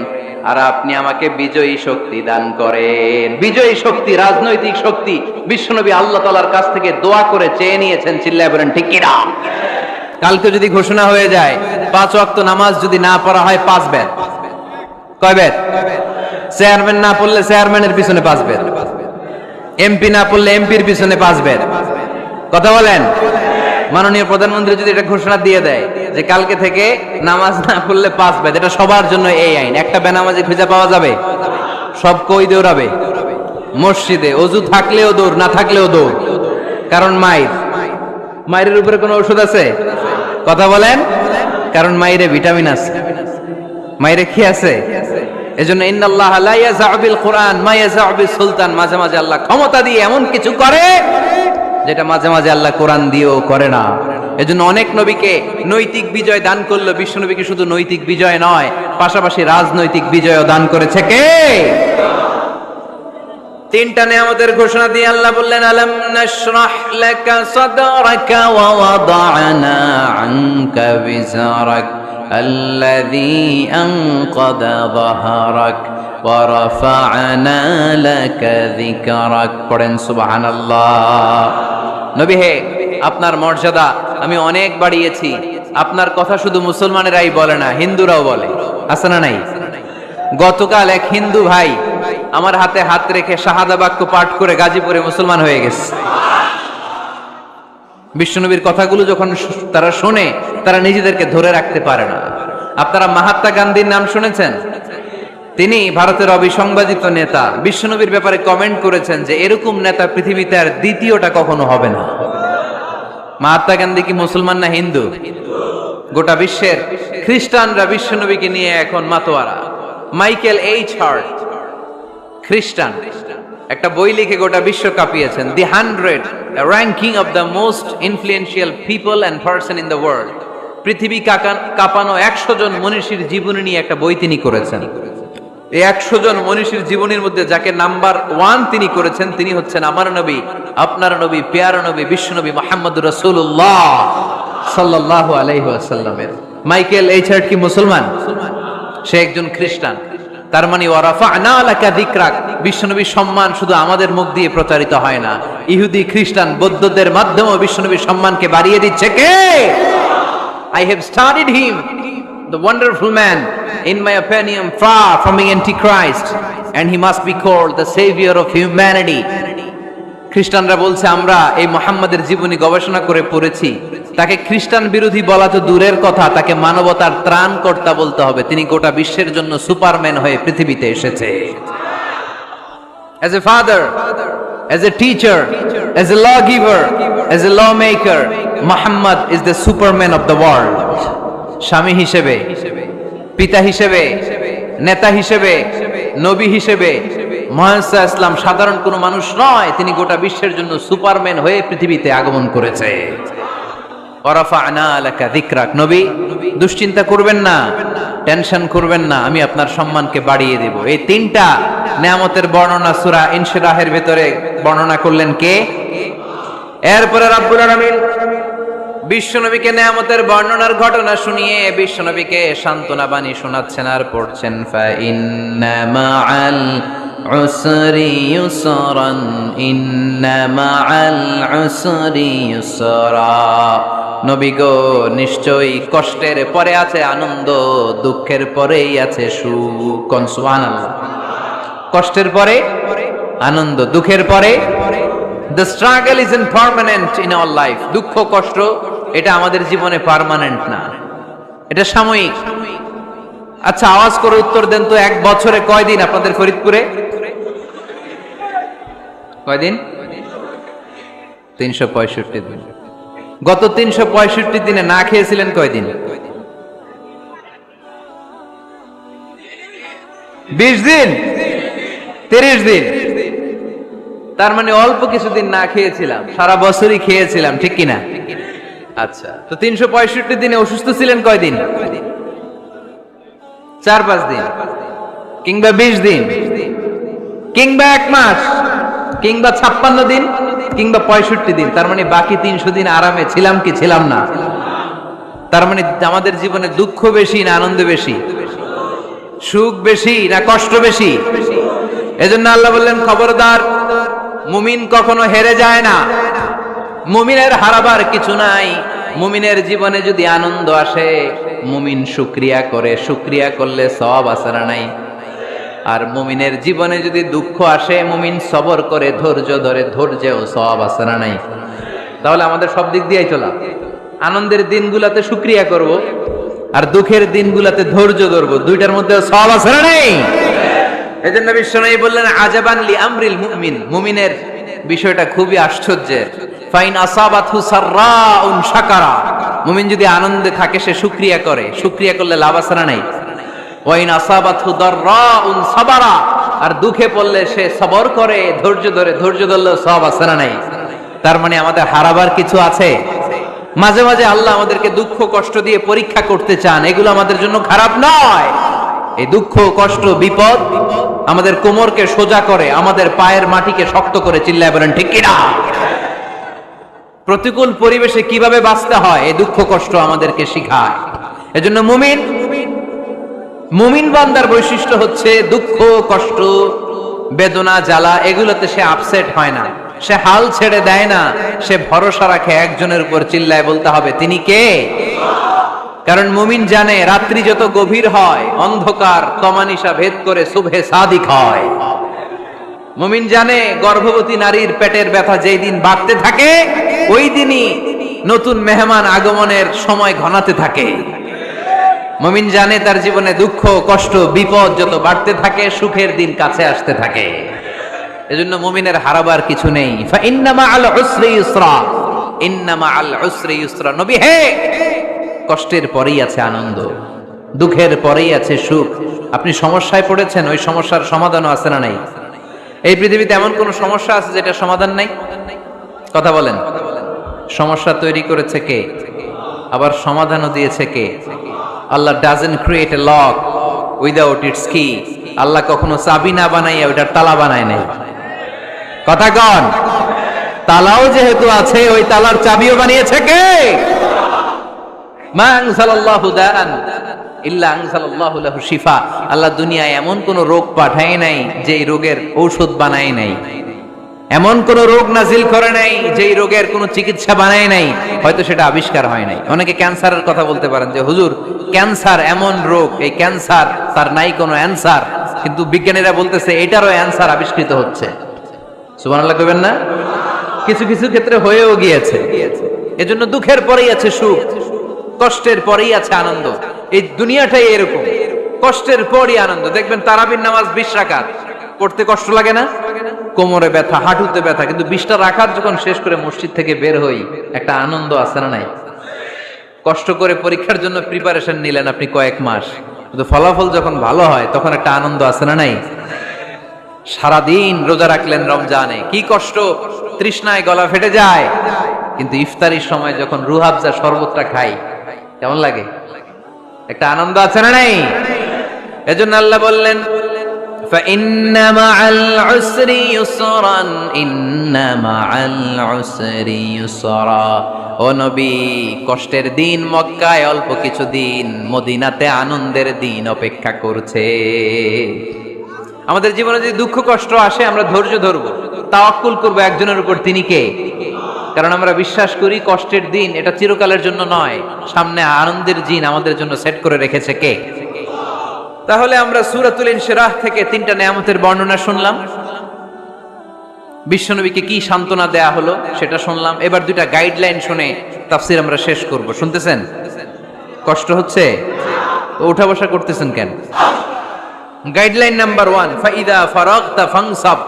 আর আপনি আমাকে বিজয়ী শক্তি দান করেন। বিজয়ী শক্তি, রাজনৈতিক শক্তি বিশ্বনবী আল্লাহ তাআলার কাছ থেকে দোয়া করে চেয়ে নিয়েছেন। চিল্লায় বলেন ঠিক কিনা? কালকে যদি ঘোষণা হয়ে যায় 5 ওয়াক্ত নামাজ যদি না পড়া হয় 5 বেদ। কয় বেদ? চেয়ারম্যান না পড়লে চেয়ারম্যানের পিছনে 5 বেদ, এমপি না পড়লে এমপির পিছনে 5 বেদ। কথা বলেন? মাননীয় প্রধানমন্ত্রী যদি এটা ঘোষণা দিয়ে দেয় যে কালকে থেকে নামাজ না পড়লে 5 বেদ, এটা সবার জন্য এই আইন। একটা বেনামাজি খুঁজে পাওয়া যাবে? সব কই দৌড়াবে? মসজিদে ওযু থাকলেও দৌড়, না থাকলেও দৌড়। কারণ মায়ের উপরে কোনো ওষুধ আছে? কথা বলেন? কারণ মায়েরে ভিটামিন আছে, মায়েরে কি আছে? এজন্য ইন্নাল্লাহ লা ইয়াযআউ বিল কুরআন মা ইয়াযআউ বিস সুলতান, মাঝে মাঝে আল্লাহ ক্ষমতা দিয়ে এমন কিছু করে যেটা মাঝে মাঝে আল্লাহ কোরআন দিয়েও করে না। এজন্য অনেক নবীকে নৈতিক বিজয় দান করলো, বিশ্ব নবীকে শুধু নৈতিক বিজয় নয়, পাশাপাশি রাজনৈতিক বিজয়ও দান করেছে কে? 3টা নিয়ামতের ঘোষণা দিয়ে আল্লাহ বললেন, আলাম নাশরাহ লাকা সাদরাকা ওয়া ওয়াদা'না আনকা বিজরাক আল্লাযী আনকাদা যাহরাক ওয়া রাফা'না লাকা যিকরাক। পড়েন সুবহানাল্লাহ। নবী হে, আপনার মর্যাদা আমি অনেক বাড়িয়েছি। আপনার কথা শুধু মুসলমানেরাই বলে না, হিন্দুরাও বলে। আছে না নাই? গতকাল এক হিন্দু ভাই আমার হাতে হাত রেখে শাহাদা বাক্য পাঠ করে গাজীপুরে মুসলমান হয়ে গেছে। বিশ্বনবীর কথাগুলো যখন তারা শোনে, তারা নিজেদেরকে ধরে রাখতে পারে না। আপনারা মহাত্মা গান্ধীর নাম শুনেছেন? তিনি ভারতের অবিসংবাদিত নেতা। বিশ্বনবীর ব্যাপারে কমেন্ট করেছেন যে এরকম নেতা পৃথিবীতে আর দ্বিতীয়টা কখনো হবে না। মহাত্মা গান্ধী কি মুসলমান না হিন্দু? গোটা বিশ্বের খ্রিস্টানরা বিশ্বনবীকে নিয়ে এখন মাতোয়ারা। মাইকেল এইচ হার্ট খ্রিস্টান, একটা বই লিখে গোটা বিশ্ব কাঁপিয়েছেন, দি 100 ranking of the most influential people and person in the world. পৃথিবী কাঁপানো 100 জন মনীষীর জীবনী নিয়ে একটা বই তিনি করেছেন। এই 100 জন মনীষীর জীবনীর মধ্যে যাকে নাম্বার 1 তিনি করেছেন, তিনি হচ্ছেন আমার নবী, আপনার নবী, পেয়ারা নবী, বিশ্বনবী মুহাম্মদুর রাসূলুল্লাহ সাল্লাল্লাহু আলাইহি ওয়াসাল্লামের। মাইকেল এইচ হার্ট কি মুসলমান? সে একজন খ্রিস্টান। তার মানে ওয়ারাফা'না লাকা যিকরাক, বিশ্বনবীর সম্মান শুধু আমাদের মুখ দিয়ে প্রচারিত হয় না, ইহুদি, খ্রিস্টান, বৌদ্ধদের মাধ্যমেও বিশ্বনবীর সম্মানকে বাড়িয়ে দিচ্ছে কে? I have studied him, the wonderful man, in my opinion, far from being antichrist, and he must be called the savior of humanity. খ্রিস্টানরা বলছে আমরা এই মুহাম্মাদের জীবনী গবেষণা করে পড়েছি, তাকে খ্রিস্টান বিরোধী বলা তো দূরের কথা, তাকে মানবতার ত্রাণকর্তা বলতে হবে। তিনি গোটা বিশ্বের জন্য সুপারম্যান হয়ে পৃথিবীতে এসেছে। As a father, as a teacher, as a lawgiver, as a lawmaker, Muhammad is the superman of the world. স্বামী হিসেবে, পিতা হিসেবে, নেতা হিসেবে, নবী হিসেবে মুহাম্মদ ইসলাম সাধারণ কোনো মানুষ নয়, তিনি গোটা বিশ্বের জন্য সুপারম্যান হয়ে পৃথিবীতে আগমন করেছে। ওয়ারাফা'না লাকা যিকরাক, নবী দুশ্চিন্তা করবেন না, টেনশন করবেন না, আমি আপনার সম্মানকে বাড়িয়ে দেব। এই তিনটা নিয়ামতের বর্ণনা সূরা ইনশিরাহের ভিতরে বর্ণনা করলেন কে? এরপরে রাব্বুল আলামিন বিশ্বনবীকে নিয়ামতের বর্ণনার ঘটনা শুনিয়ে বিশ্বনবীকে সান্ত্বনা বাণী শোনাচ্ছেন আর পড়ছেন, ফা ইন্না মাআল উসরি ইউসরান, ইন্না মাআল উসরি ইউসরা। নবী গো, নিশ্চয়ই কষ্টের পরে আছে আনন্দ, দুঃখের পরেই আছে সুখ। সুবহানাল্লাহ। কষ্টের পরে আনন্দ, দুঃখের পরে। The struggle isn't permanent in our life. দুঃখ কষ্ট এটা আমাদের জীবনে পার্মানেন্ট না, এটা সাময়িক। আচ্ছা আওয়াজ করে উত্তর দেন তো, এক বছরে কয়দিন আপনাদের ফরিদপুরে? কয়দিন? 365 দিন। গত 365 দিনে না খেয়েছিলেন কয়দিন? 20 দিন, 30 দিন। তার মানে অল্প কিছুদিন না খেয়েছিলাম, সারা বছরই খেয়েছিলাম, ঠিক কিনা? আচ্ছা, তো 365 দিনে অসুস্থ ছিলেন কয়দিন? 4-5 দিন, কিংবা 20 দিন, কিংবা 1 মাস, কিংবা 56 দিন, কিংবা 65 দিন। তার মানে বাকি 300 দিন আরামে ছিলাম কি ছিলাম না? তার মানে আমাদের জীবনে দুঃখ বেশি না আনন্দ বেশি? সুখ বেশি না কষ্ট বেশি? এজন্য আল্লাহ বললেন, খবরদার, মুমিন কখনো হেরে যায় না, মুমিনের হারাবার কিছু নাই। মুমিনের জীবনে যদি আনন্দ আসে, মুমিন শুকরিয়া করে, শুকরিয়া করলে সওয়াব আছে না নাই? আর মুমিনের জীবনে যদি দুঃখ আসে, মুমিন সবর করে, ধৈর্য ধরে, ধৈর্যেও সওয়াব আছে না নাই? তাহলে আমাদের সব দিক দিয়েই চলা, আনন্দের দিনগুলোতে শুকরিয়া করব, আর দুঃখের দিনগুলোতে ধৈর্য ধরব, দুইটার মধ্যে সওয়াব আছে না নাই? এজন্য বিশ্বনবী বললেন, আজাবান লি আমরিল মুমিন, মুমিনের বিষয়টা খুবই আশ্চর্যের। ফাইন আসাবাতহু সাররাউন শাকারা, মুমিন যদি আনন্দে থাকে সে শুকরিয়া করে, শুকরিয়া করলে লাভ আছে না নাই? ওয়াইন আসাবাতহু দাররাউন সাবারা, আর দুঃখে পড়লে সে সবর করে, ধৈর্য ধরে, ধৈর্য ধরলে সওয়াব আছে না নাই? তার মানে আমাদের হারাবার কিছু আছে। মাঝে মাঝে আল্লাহ আমাদেরকে দুঃখ কষ্ট দিয়ে পরীক্ষা করতে চান, এগুলো আমাদের জন্য খারাপ নয়। এই দুঃখ কষ্ট বিপদ আমাদের কোমরকে সোজা করে, আমাদের পায়ের মাটিকে শক্ত করে, চিল্লায় বলেন ঠিক কিনা? প্রতিকূল পরিবেশে কিভাবে বাঁচতে হয় এই দুঃখ কষ্ট আমাদেরকে শিখায়। এজন্য মুমিন বান্দার বৈশিষ্ট্য হচ্ছে দুঃখ কষ্ট বেদনা জ্বালা এগুলোতে সে আপসেট হয় না, সে হাল ছেড়ে দেয় না, সে ভরসা রাখে একজনের উপর। চিল্লায় বলতে হবে তিনি কে? কারণ মুমিন জানে রাত্রি যত গভীর হয়, অন্ধকার তমানিসা ভেদ করে সুবহে সাদিক হয়। মুমিন জানে গর্ভবতী নারীর পেটের ব্যথা যেই দিন বাড়তে থাকে, ওই দিনই নতুন মেহমান আগমনের সময় ঘনাতে থাকে। মুমিন জানে তার জীবনে দুঃখ কষ্ট বিপদ যত বাড়তে থাকে, সুখের দিন কাছে আসতে থাকে। এজন্য মুমিনের হারাবার কিছু নেই। ফা ইন্না মাআল উসরি ইউসরা, ইন্না মাআল উসরি ইউসরা। নবী হে, কষ্টের পরেই আছে আনন্দ, দুঃখের পরেই আছে সুখ। আপনি সমস্যায় পড়েছেন, ওই সমস্যার সমাধানও আছে না নাই? এই পৃথিবীতে এমন কোন সমস্যা আছে যেটা সমাধান নাই? কথা বলেন। সমস্যা তৈরি করেছে কে? আবার সমাধানও দিয়েছে কে? Allah doesn't create a lock without its key. Allah কখনো চাবি না বানাইয়া ওইটার তালা বানায় নাই। কথা কন। তালাও যেহেতু আছে, ওই তালার চাবিও বানিয়েছে কে? মা আনজালাল্লাহু দাআন ইল্লা আনজালাল্লাহু লাহু শিফা। আল্লাহ দুনিয়ায় এমন কোন রোগ পাঠায় নাই যেই রোগের ঔষধ বানায় নাই, এমন কোন রোগ নাজিল করে নাই যেই রোগের কোন চিকিৎসা বানায় নাই, হয়তো সেটা আবিষ্কার হয় নাই। অনেকে ক্যান্সারের কথা বলতে পারেন যে হুজুর ক্যান্সার এমন রোগ, এই ক্যান্সার তার নাই কোনো অ্যানসার, কিন্তু বিজ্ঞানীরা বলতেছে এটারও অ্যানসার আবিষ্কৃত হচ্ছে। সুবহানাল্লাহ কইবেন না? কিছু কিছু ক্ষেত্রে হয়েও গিয়েছে। এজন্য দুঃখের পরেই আছে সুখ, কষ্টের পরেই আছে আনন্দ। এই দুনিয়াটাই এরকম, কষ্টের পরই আনন্দ। দেখবেন তারাবির নামাজ 20 রাকাত পড়তে কষ্ট লাগে না? কোমরে ব্যথা, হাঁটুতে ব্যথা, কিন্তু 20টা রাকাত যখন শেষ করে মসজিদ থেকে বের হই, একটা আনন্দ আছে না নাই? কষ্ট করে পরীক্ষার জন্য প্রিপারেশন নিলেন আপনি কয়েক মাস, কিন্তু ফলাফল যখন ভালো হয় তখন একটা আনন্দ আছে না নাই? সারাদিন রোজা রাখলেন রমজানে, কি কষ্ট, তৃষ্ণায় গলা ফেটে যায়, কিন্তু ইফতারির সময় যখন রুহাবজা শরবতটা খাই কেমন লাগে? একটা আনন্দ আছে না নাই? এজন্য আল্লাহ বললেন فَإِنَّ مَعَ الْعُسْرِ يُسْرًا إِنَّ مَعَ الْعُسْرِ يُسْرًا। ও নবী, কষ্টের দিন মক্কায় অল্প কিছু দিন, মদিনাতে আনন্দের দিন অপেক্ষা করছে। আমাদের জীবনে যদি দুঃখ কষ্ট আসে, আমরা ধৈর্য ধরবো, তাওয়াক্কুল করবো একজনের উপর, তিনি কে? কারণ আমরা বিশ্বাস করি কষ্টের দিন এটা চিরকালের জন্য নয়, সামনে আনন্দের দিন আমাদের জন্য সেট করে রেখেছে কে? তাহলে আমরা সূরাতুল ইনশিরাহ থেকে 3টা নিয়ামতের বর্ণনা শুনলাম, বিশ্বনবীকে কি সান্ত্বনা দেয়া হলো সেটা শুনলাম। এবার 2টা গাইডলাইন শুনে তাফসীর আমরা শেষ করব। শুনতেছেন? কষ্ট হচ্ছে? উঠা বসা করতেছেন কেন? গাইডলাইন নাম্বার 1, ফাইদা ফারাগতা ফানসাব।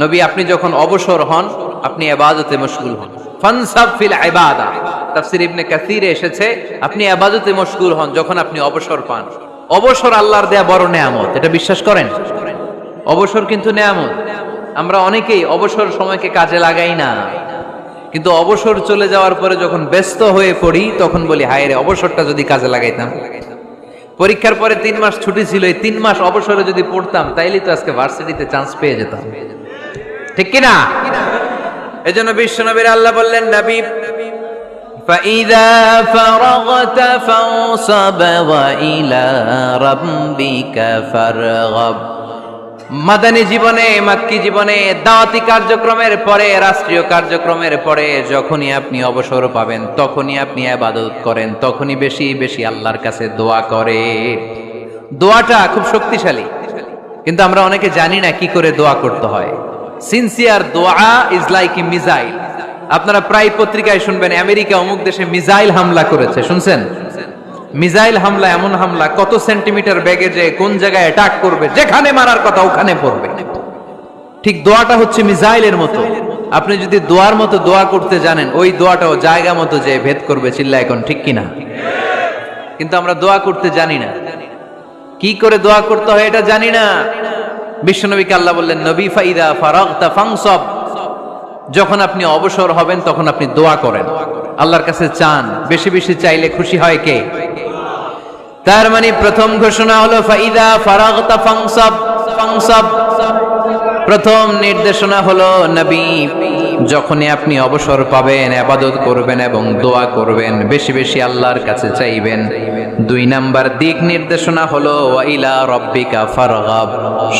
নবী আপনি যখন অবসর হন, আপনি ইবাদতে মশগুল হন। ফানসাব ফিল ইবাদা। তাফসীর ইবনে কাসিরে এসেছে আপনি ইবাদতে মশগুল হন যখন আপনি অবসর পান। অবসর আল্লাহর দেয়া বড় নেয়ামত, এটা বিশ্বাস করেন? অবসর কিন্তু নেয়ামত। আমরা অনেকেই অবসর সময়কে কাজে লাগাই না, কিন্তু অবসর চলে যাওয়ার পরে যখন ব্যস্ত হয়ে পড়ি তখন বলি হায় রে, অবসরটা যদি কাজে লাগাইতাম। পরীক্ষার পরে 3 মাস ছুটি ছিল, এই 3 মাস অবসরে যদি পড়তাম তাইলে তো আজকে ভার্সিটিতে চান্স পেয়ে যেতাম, ঠিক কি না? এজন্য বিশ্বনবীর আল্লাহ বললেন নবী فَإِذَا فَرَغْتَ فَانصَبْ وَإِلَى رَبِّكَ فَارْغَب। মাদানী জীবনে, মাক্কি জীবনে, দাওয়াতি কার্যক্রমের পরে, রাষ্ট্রীয় কার্যক্রমের পরে যখনই আপনি অবসর পাবেন তখনই আপনি ইবাদত করেন, তখনই বেশি বেশি আল্লাহর কাছে দোয়া করেন। দোয়াটা খুব শক্তিশালী, কিন্তু আমরা অনেকে জানি না কি করে দোয়া করতে হয়। সিনসিয়ার দোয়া ইজ লাইক এ মিসাইল। আপনারা প্রায় পত্রিকায় শুনবেন আমেরিকা অমুক দেশে মিসাইল হামলা করেছে, শুনছেন? মিসাইল হামলা এমন হামলা, কত সেন্টিমিটার বেগে যে কোন জায়গায় অ্যাটাক করবে, যেখানে মারার কথা ওখানে পড়বে। ঠিক দোয়াটা হচ্ছে মিসাইলের মতো। আপনি যদি দোয়ার মতো দোয়া করতে জানেন, ওই দোয়াটাও জায়গা মতো যে ভেদ করবে। চিল্লা এখন ঠিক কিনা? কিন্তু আমরা দোয়া করতে জানি না, কি করে দোয়া করতে হয় এটা জানি না। বিশ্বনবীকে আল্লাহ বললেন নবী ফাইদা ফারাগতা ফানসাব, যখন আপনি অবসর হবেন তখন আপনি দোয়া করেন, আল্লাহর কাছে চান। বেশি বেশি চাইলে খুশি হয় কে? তার মানে প্রথম ঘোষণা হলো ফাইদা ফারাগতা ফানসাব। ফানসাব প্রথম নির্দেশনা হলো নবী যখনই আপনি অবসর পাবেন ইবাদত করবেন এবং দোয়া করবেন, বেশি বেশি আল্লাহর কাছে চাইবেন। 2 নাম্বার দিক নির্দেশনা হলো ওয়াইলা রব্বিকা ফারগাব,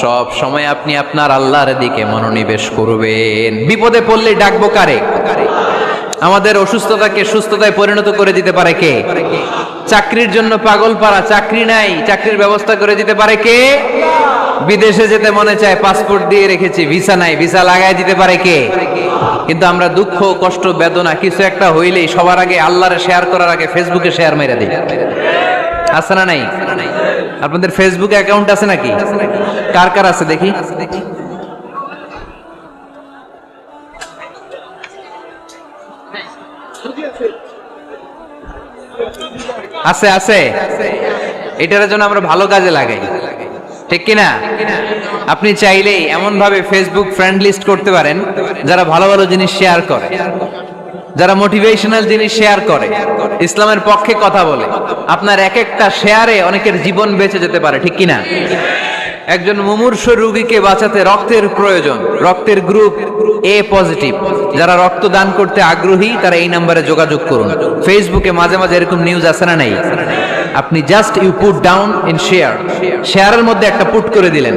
সব সময় আপনি আপনার আল্লাহর দিকে মনোনিবেশ করবেন। বিপদে পড়লে ডাকবো কারে? আমাদের অসুস্থতাকে সুস্থতায় পরিণত করে দিতে পারে কে? চাকরির জন্য পাগল পারা, চাকরি নাই, চাকরির ব্যবস্থা করে দিতে পারে কে? বিদেশে যেতে মনে চায়, পাসপোর্ট দিয়ে রেখেছি, ভিসা নাই, ভিসা লাগাই দিতে পারে কে? কিন্তু আমরা দুঃখ কষ্ট বেদনা কিছু একটা হইলেই সবার আগে আল্লাহরে শেয়ার করার আগে ফেসবুকে শেয়ার মেরে দিই। আছে না নাই? আপনাদের ফেসবুকে অ্যাকাউন্ট আছে নাকি? কার কার আছে দেখি? আছে আছে, এটার জন্য আমরা ভালো কাজে লাগাই, ঠিক কিনা? আপনি চাইলেই এমন ভাবে ফেসবুক ফ্রেন্ড লিস্ট করতে পারেন যারা ভালো ভালো জিনিস শেয়ার করে, যারা মোটিভেশনাল জিনিস শেয়ার করে, ইসলামের পক্ষে কথা বলে। আপনার এক একটা শেয়ারে অনেকের জীবন বেঁচে যেতে পারে, ঠিক কিনা? একজন মুমূর্ষু রোগীকে বাঁচাতে রক্তের প্রয়োজন, রক্তের গ্রুপ এ পজিটিভ, যারা রক্ত দান করতে আগ্রহী তারা এই নম্বরে যোগাযোগ করুন। ফেসবুকে মাঝে মাঝে এরকম নিউজ আসে না নাই? আপনি just you put down in share, শেয়ারের মধ্যে একটা পুট করে দিলেন,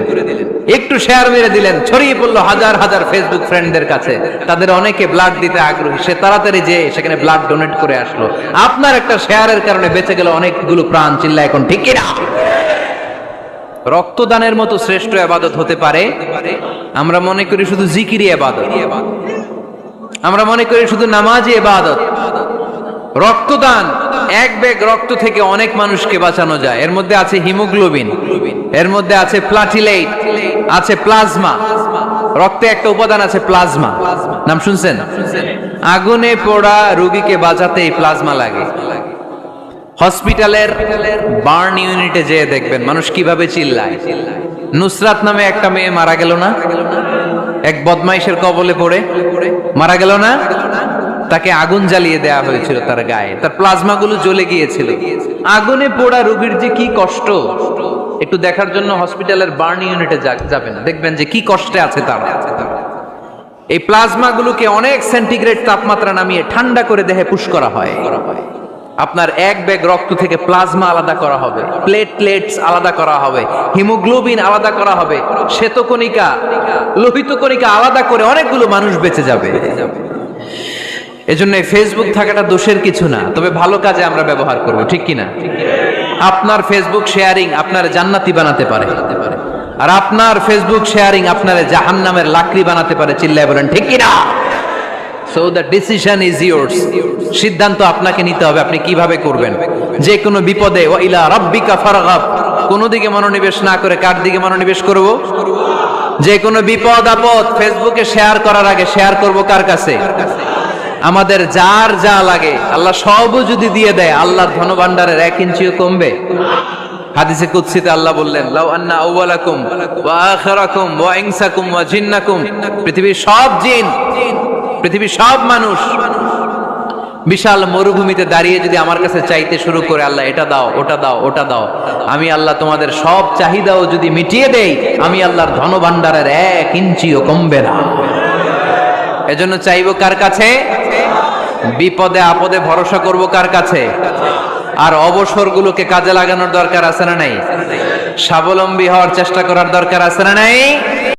একটু শেয়ার মেরে দিলেন, ছড়িয়ে পড়লো হাজার হাজার ফেসবুক ফ্রেন্ডদের কাছে। তাদের অনেকে ব্লাড দিতে আগ্রহী, সে তাড়াতাড়ি যে সেখানে ব্লাড ডোনেট করে আসলো। আপনার একটা শেয়ারের কারণে বেঁচে গেল অনেকগুলো প্রাণ। চিল্লা এখন ঠিক কিনা? রক্তদানের মতো শ্রেষ্ঠ ইবাদত হতে পারে? আমরা মনে করি শুধু জিকিরি ইবাদত, আমরা মনে করি শুধু নামাজি ইবাদত। রক্তদান, এক ব্যাগ রক্ত থেকে অনেক মানুষকে বাঁচানো যায়। এর মধ্যে আছে হিমোগ্লোবিন, এর মধ্যে আছে প্লাটিলেট, আছে প্লাজমা। রক্তে একটা উপাদান আছে প্লাজমা, নাম শুনছেন? আগুনে পোড়া রোগীকে বাঁচাতে এই প্লাজমা লাগে। হসপিটালের বার্ন ইউনিটে যেয়ে দেখবেন মানুষ কিভাবে চিল্লায়। নুসরাত নামে একটা মেয়ে মারা গেল না? এক বদমাইশের কবলে পড়ে মারা গেল না? তাকে আগুন জ্বালিয়ে দেয়া হয়েছিল তার গায়ে, তার প্লাজমা গুলো জ্বলে গিয়েছিল। আগুনে পোড়া রোগীর যে কি কষ্ট, একটু দেখার জন্য হসপিটালের বার্ন ইউনিটে যাবেন, দেখবেন যে কি কষ্টে আছে তারা। এই প্লাজমা গুলোকে অনেক সেন্টিগ্রেড তাপমাত্রা নামিয়ে ঠান্ডা করে দেহে পুশ করা হয়। আপনার এক ব্যাগ রক্ত থেকে প্লাজমা আলাদা করা হবে, প্লেটলেটস আলাদা করা হবে, হিমোগ্লোবিন আলাদা করা হবে, শ্বেতকণিকা, লোহিত কণিকা আলাদা করে অনেকগুলো মানুষ বেঁচে যাবে। এজন্য ফেসবুক থাকাটা দোষের কিছু না, তবে ভালো কাজে আমরা ব্যবহার করব, ঠিক কিনা? আপনার ফেসবুক শেয়ারিং আপনার জান্নাতি বানাতে পারে, আর আপনার ফেসবুক শেয়ারিং আপনার জাহান্নামের লাকড়ি বানাতে পারে। চিল্লায় বলেন ঠিক কিনা? So the decision is yours. সিদ্ধান্ত আপনাকে নিতে হবে, আপনি কিভাবে করবেন। যে কোনো বিপদে ওয়া ইলা রাব্বিকা ফারগাব, কোন দিকে মনোনিবেশ না করে কার দিকে মনোনিবেশ করব? যে কোনো বিপদ আপদ ফেসবুকে শেয়ার করার আগে শেয়ার করব কার কাছে? আমাদের যার যা লাগে আল্লাহ সবও যদি দিয়ে দেয়, আল্লাহর ধনভাণ্ডারের 1 ইঞ্চিও কমবে? হাদিসে কুদসিতে আল্লাহ বললেন, লাউ আন্না আউওয়ালাকুম ওয়া আখিরাকুম ওয়া ইনসাকুম ওয়া জিন্নাকুম, পৃথিবীর সব জিন, পৃথিবীর সব মানুষ বিশাল মরুভূমিতে দাঁড়িয়ে যদি আমার কাছে চাইতে শুরু করে, আল্লাহ এটা দাও, ওটা দাও, ওটা দাও, আমি আল্লাহ তোমাদের সব চাহিদাও যদি মিটিয়ে দেই, আমি আল্লাহর ধনভাণ্ডারের 1 ইঞ্চিও কমবে না। এজন্য চাইবো কার কাছে? বিপদে আপদে ভরসা করব কার কাছে? আর অবসরগুলোকে কাজে লাগানোর দরকার আছে না নাই? স্বাবলম্বী হওয়ার চেষ্টা করার দরকার আছে না নাই?